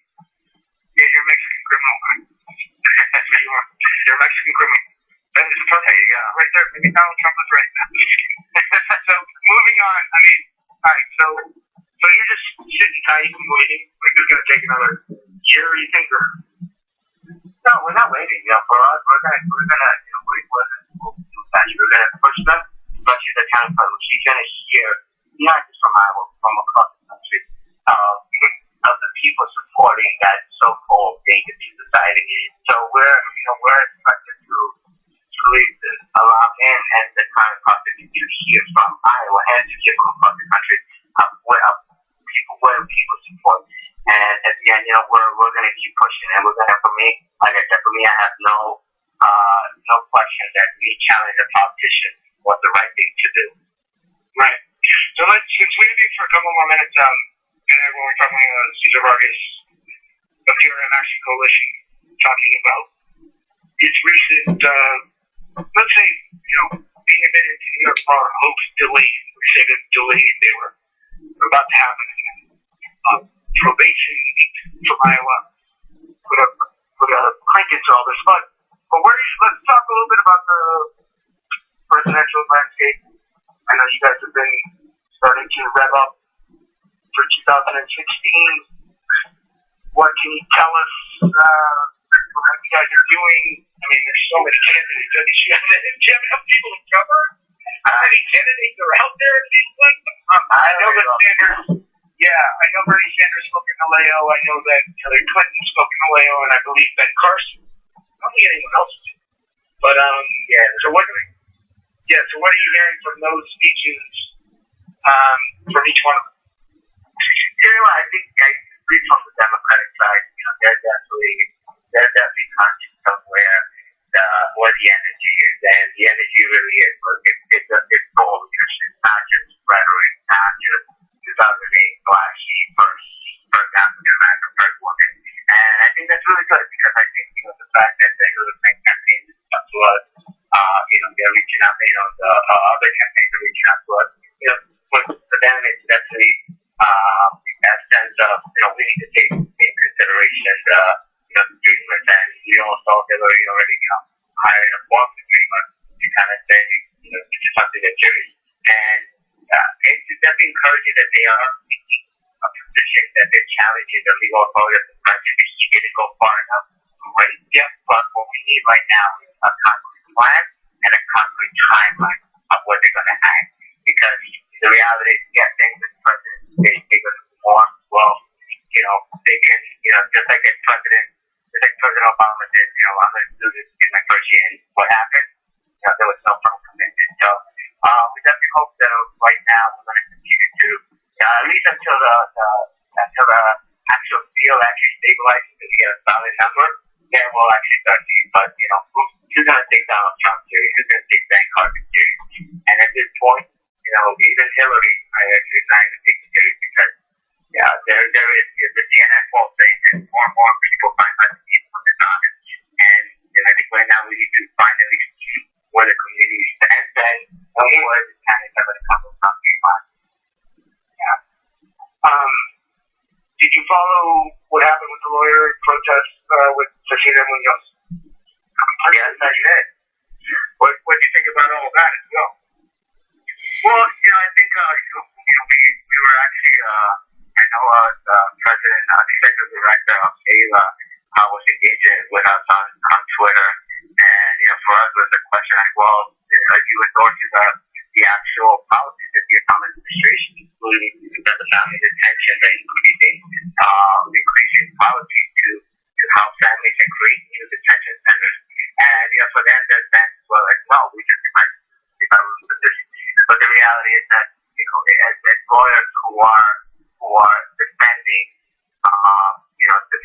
Yeah, you're a Mexican criminal, man. You're a Mexican criminal. That is the there you go. Right there. Maybe Donald Trump was right. So, moving on. Alright, so you're just sitting tight and waiting. Like it's going to take another year, you think, or? No, we're not waiting. For us, we're gonna we'll do that. We're gonna push them, especially the counterpart, which you're gonna hear not just from Iowa, from across the country, of the people supporting that so-called danger to society. So we're expected to really allow him and the counterpart to hear from Iowa and to hear from across the country where people support. And at the end, we're gonna keep pushing, and we're gonna. Like I said, for me, I have no question that me challenge a politician was the right thing to do. Right. So since we have you for a couple more minutes, and when we're talking about Cesar Vargas of the PRM Action Coalition, talking about its recent, let's say, being admitted to New York Bar, hopes delayed. We say that delayed, they were about to happen. Probation from Iowa put a crank into all this. But let's talk a little bit about the presidential landscape. I know you guys have been starting to rev up for 2016. What can you tell us what you guys are doing? I mean, there's so many candidates. Do you have enough people to cover? How many candidates are out there? It seems like. I know that Sanders. Yeah, I know Bernie Sanders spoke in Vallejo. I know that Hillary Clinton spoke in Vallejo, and I believe Ben Carson. I don't think anyone else did. But yeah. So what? Yeah. So what are you hearing from those speeches? From each one of them? I think from the Democratic side, they're definitely conscious of where the energy is, and the energy really is it's full leadership, not just rhetoric, not just 2008 flashy first African American first woman, and I think that's really good because I think the fact that the Hillary Clinton campaign is up to us, they're reaching out, the other campaigns are reaching out to us, for them it's definitely that sense of we need to take in consideration the dreamers, and we also Hillary already hired a form for dreamers to kind of say this is something that's serious, and it's definitely encouraging that they are taking a position that they're challenging the legal authority of the president. He didn't go far enough, right? Yeah, but what we need right now is a concrete plan and a concrete timeline of what they're going to act, because the reality is, things that the president they're going to perform well. They can, just like President Obama did, I'm going to do this in my first year. And what happened? There was no firm commitment. So we definitely hope that right now we're going to continue to, at least until the actual field actually stabilizes and we get a solid number, then we'll actually start seeing. But who's going to take Donald Trump serious? Who's going to take Ben Carson serious? And at this point, even Hillary, I actually not even take it serious because there is the CNN poll saying that more and more people find out the people are dishonest. And I think right now we need to finally see where the community stands and where the candidates are going to come from. Yeah. Did you follow what happened with the lawyer protest with Cecilia Munoz? Yes, I did. What do you think about all of that as well? Well, I think we were actually I know the president, the executive director of AILA was engaging with us on Twitter, and for us was a question like, well, are you endorsing the actual policies of the Obama administration, including the family detention, the increasing policies to help families and create new detention centers, and for them their stance as well as well, we just might develop a position. But the reality is that as lawyers who are defending, they have to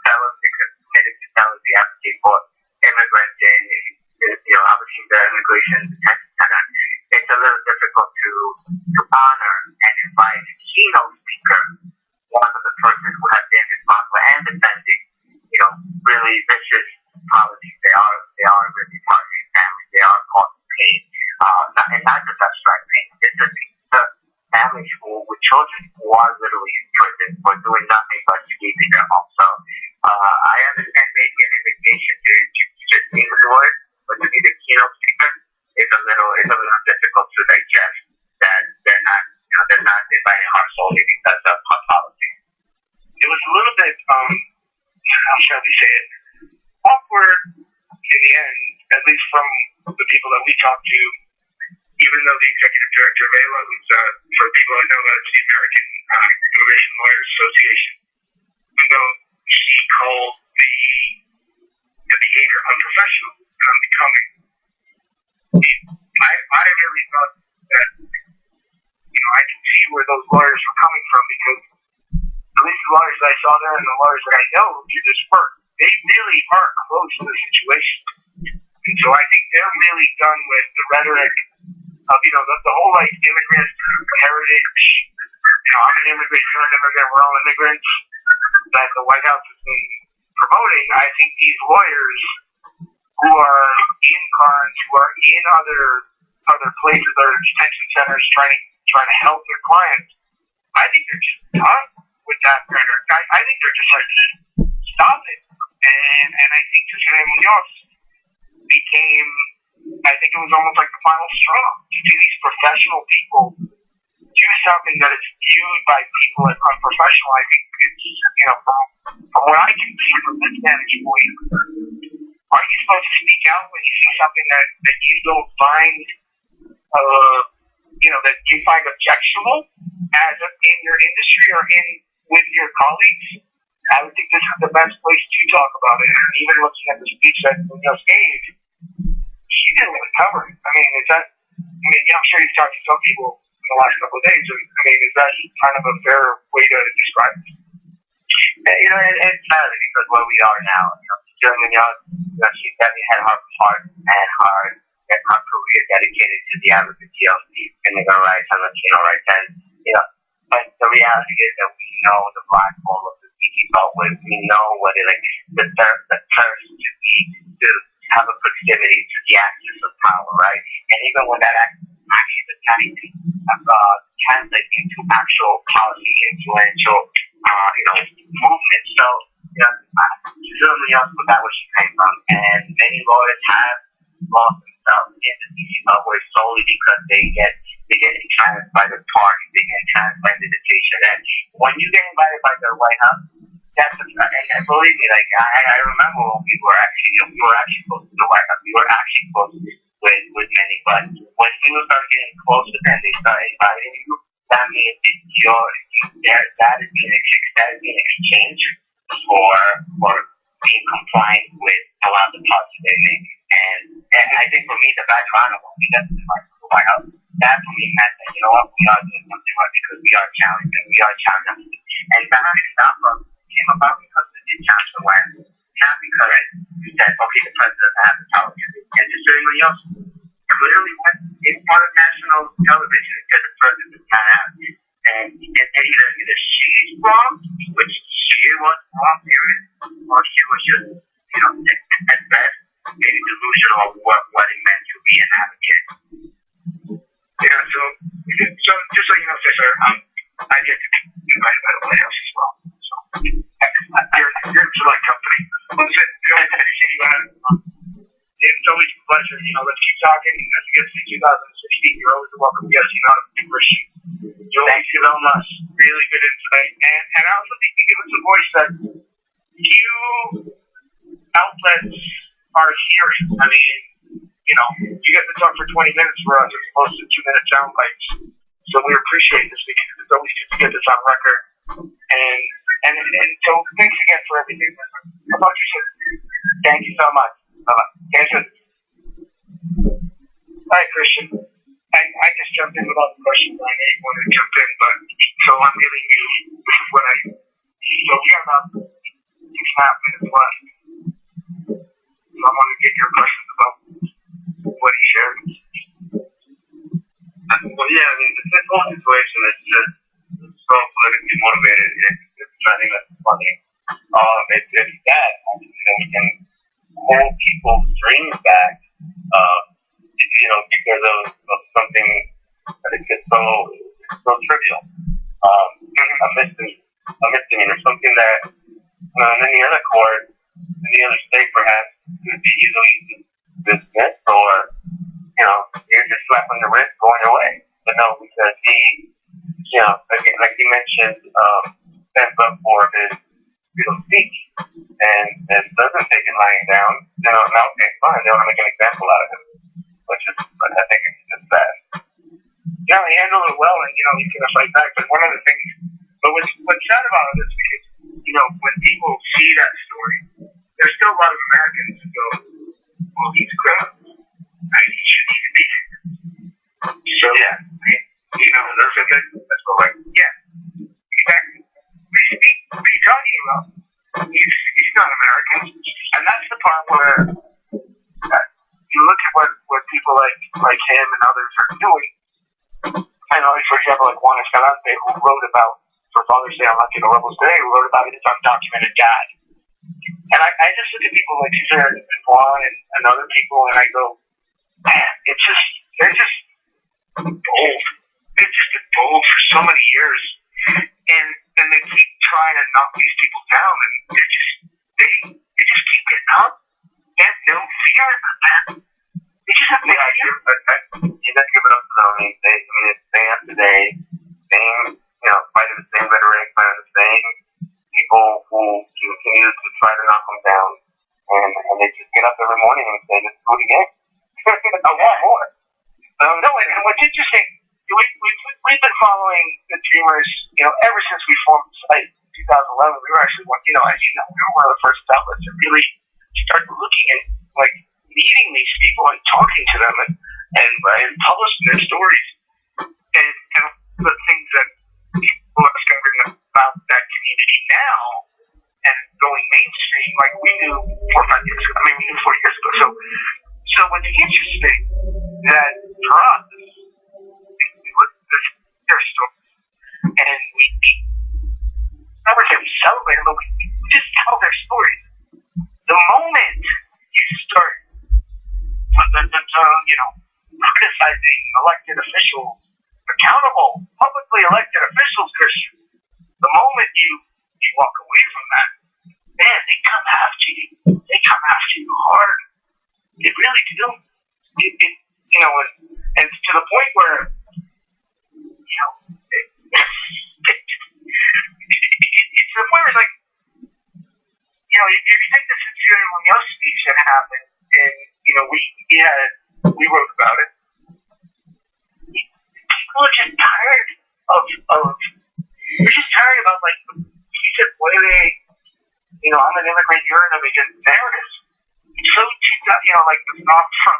tell us, they committed to tell us they advocate for immigrants and obviously the immigration detention center. It's a little difficult to honor and invite a keynote speaker, one of the persons who has been responsible and defending, really vicious policies. They are really targeting families. They are causing pain. Not just abstract pain. It's just families with children who are literally in prison for doing nothing but escaping their home. So I understand maybe an invitation to just be the lawyer, but to be the keynote speaker is a little difficult to digest. That they're not inviting our solely because of our policy. It was a little bit how shall we say it, awkward in the end, at least from the people that we talked to. Even though the executive director of AILA, who's, for people who know, that's the American Immigration Lawyers Association, even though she called the behavior unprofessional and unbecoming, I really thought that, I can see where those lawyers were coming from, because at least the lawyers I saw there and the lawyers that I know who do this work, they really are close to the situation. And so I think they're really done with the rhetoric of, the whole, immigrant heritage. I'm an immigrant, you're an immigrant, we're all immigrants, that the White House has been promoting. I think these lawyers who are in Carnes, who are in other places, other detention centers, trying to help their clients, I think they're just done with that rhetoric. I think they're just stop it. And I think Cecilia Munoz became, I think it was almost like the final straw to see these professional people do something that is viewed by people as unprofessional. I think it's, from what I can see from this vantage point, are you supposed to speak out when you see something that you don't find, that you find objectionable in your industry or with your colleagues? I would think this is the best place to talk about it. And even looking at the speech that Munoz gave, she didn't really cover it. I mean, I'm sure you've talked to some people in the last couple of days. I mean, is that kind of a fair way to describe it? It's sadly because where we are now, German Young, she definitely had her heart and her career dedicated to the advocacy of immigrant rights and Latino rights. And, but the reality is that we know the black hole of the people he fought with. We know what it like, the thirst to have a proximity to the axis of power, right? And even when that actually does not even translate into actual policy influential, movement. So, certainly also that where she came from, and many lawyers have lost themselves in the DC subway solely because they get entranced by the party, they get entranced by meditation. And when you get invited by the White House, and believe me, like I remember when we were actually close to the White House, we were actually close with many, but when people start getting close to them, they start inviting you. That means that is being exchanged for being compliant with a lot of the policies they make. And I think for me, the background of what we got to the White House, that for me meant that, we are doing something right because we are challenged and we are challenged. And that came about because we did challenge the White House, not because we said, okay, the president doesn't have the power. And just so everybody else clearly went in part of national television and said the president does not have it. And either she's wrong, which she was wrong, period, or she was just, at best, maybe delusional of what it meant to be an advocate. Yeah, so just so you know, Cesar, I've yet to be invited by the White House as well. So you're in select company. Listen, I appreciate you having me on. It's always a pleasure. Let's keep talking. As we get to 2016, you're always a welcome guest. Christian. Thank you so much. Really good insight. And I also think you give us a voice that few outlets are hearing. I mean, you get to talk for 20 minutes for us as opposed to 2-minute sound bites. So we appreciate this because it's always good to get this on record. And so thanks again for everything. How about you, sir? Thank you so much. Bye-bye. Thanks. All right, Christian. I just jumped in without the question. I know you wanted to jump in, but so I'm giving you, this is what so we got about 6.5 minutes left. So I want to get your impressions about what he shared. Well, yeah, I mean, this whole situation is just so politically motivated. It's trending that's funny. It's sad. We can hold people's dreams back, because of something that is just so trivial. A misdemeanor, something that in any other court, in any other state, perhaps could be easily dismissed, or you're just slapped on the wrist, going away. But no, because he, again, like he mentioned, stands up for his freedom of speech and doesn't take it lying down. Now okay, fine, they want to make an example out of him, I think it's just sad. Yeah, he handled it well, and he's gonna fight back. But one of the things, what's sad about it is because when people see that story, there's still a lot of Americans who go, "Well, he's a criminal. He shouldn't even be here." So yeah, there's a good. That's what yeah, exactly. What are you talking about? He's not American, and that's the part where you look at what people like him and others are doing. I know, for example, like Juan Escalante, who wrote about, for Father's Day on Latino Rebels Day, who wrote about his undocumented guy. And I just look at people like Cesar and Juan and other people, and I go, man, they're just bold. They've just been bold for so many years. And they keep trying to knock these people down, and they just keep getting up. They have no fear, man. They just have no fear. up every morning and say, let's do it again. I want more. No, and what's interesting, we've been following the Dreamers, ever since we formed the site in 2011. We were actually one, as you know, we were one of the first outlets to really start looking at, like, meeting these people and talking to them and publishing their stories. And the things that people are discovering about that community now and going mainstream, like we knew 4 or 5 years ago. I mean, we knew 4 years ago. So what's interesting that for us, we look at their stories and we never say we celebrate them, but we just tell their stories. The moment you start, criticizing elected officials, accountable, publicly elected officials, Christian, the moment you walk away from that, man, they come after you. They come after you hard. They really do. And to the point where, it's the point where it's like, if you take the Sincerely Munoz speech that happened, and, we wrote about it, people are just tired they're just tired about, like, he said, I'm an immigrant, you're an immigrant narrative. It's so, like, the song from,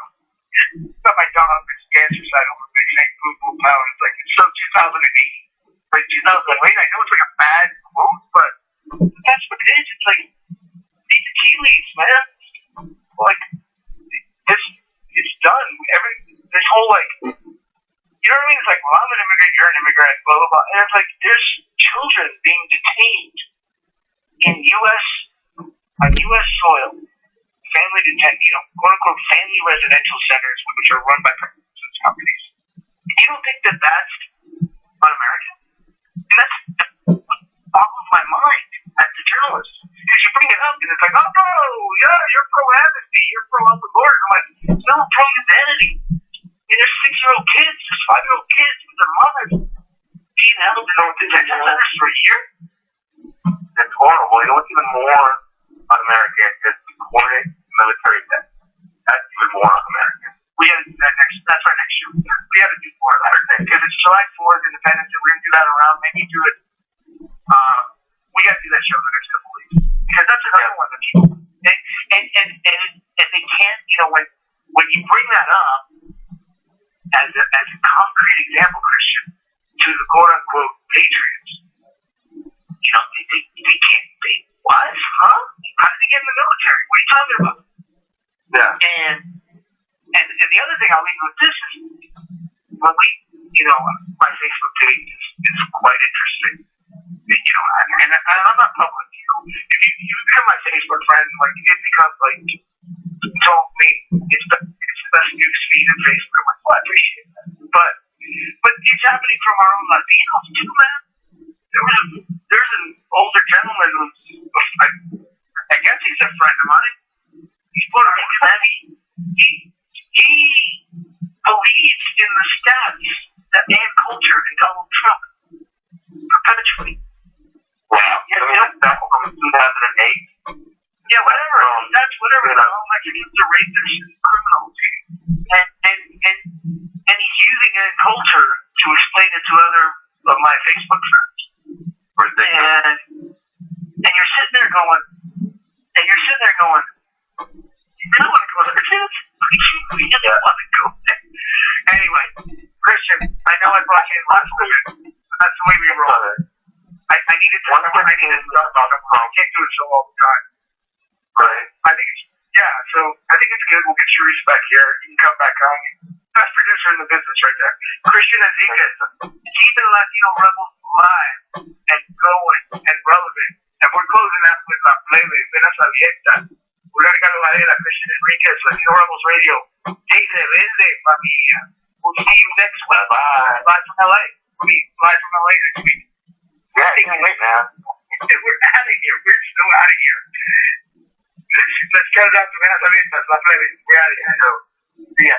got my dog on this dance recital where they sang Blue Blue Power, it's like, it's so 2008, like 2008, I know it's like a bad quote, but that's what it is. It's like, these are tea leaves, man. Like, it's done. This whole, like, you know what I mean? It's like, well, I'm an immigrant, you're an immigrant, blah, blah, blah. And it's like, there's children being detained in on U.S. soil, family detention, quote unquote, family residential centers, which are run by private companies. You don't think that that's un-American? And that's boggles my mind as a journalist. Because you bring it up and it's like, oh, yeah, you're pro-amnesty, you're pro-open border. I'm like, no, pro-humanity. There's 6-year-old kids, there's 5-year-old kids with their mothers being held in detention centers for a year. It's horrible. You know what's even more un-American is coordinate military death. That's even more un-American. We got to do that that's our next show. We got to do more of that. Because it's July 4th, Independence Day, we're going to do that around, maybe do it, we got to do that show the next couple of weeks. Because that's another one that people, and they can't, when you bring that up, as a concrete example, Christian, to the quote-unquote patriots, they can't, what? Huh? How did they get in the military? What are you talking about? Yeah. And the other thing I'll leave you with this is, when my Facebook page is quite interesting. And I'm not public, If you become my Facebook friend, like, it becomes, like, you told me it's the best news feed in Facebook. I'm like, well, I appreciate that. But it's happening from our own Latinos too, man. There's an older gentleman who's, I guess he's a friend of mine. He's Puerto Rican, man. He believes in the stats that man culture and Donald Trump perpetually. Wow. That from 2008. Yeah, whatever. That's whatever. Mexicans are rapists and criminals. And he's using that culture to explain it to other of my Facebook friends. And you're sitting there going, you really want to go there, kids? You really want to go there. Anyway, Christian, I know I brought you in last week, but that's the way we roll. I needed to talk about it. I can't do it so all the time. Right. I think it's good. We'll get your respect here. You can come back on. Best producer in the business right there. Christian Enriquez, keeping Latino Rebels live and going and relevant. And we're closing out with La Plebe, Venas Abierta. We're going to go to Christian Enriquez, Latino Rebels Radio. Hey, vende, familia. We'll see you next week. Live from LA. Live from LA next week. Yeah, you can wait, man. We're out of here. We're still out of here. Let's get it out to Venas Abiertas, La Plebe. We're out of here. So, see ya.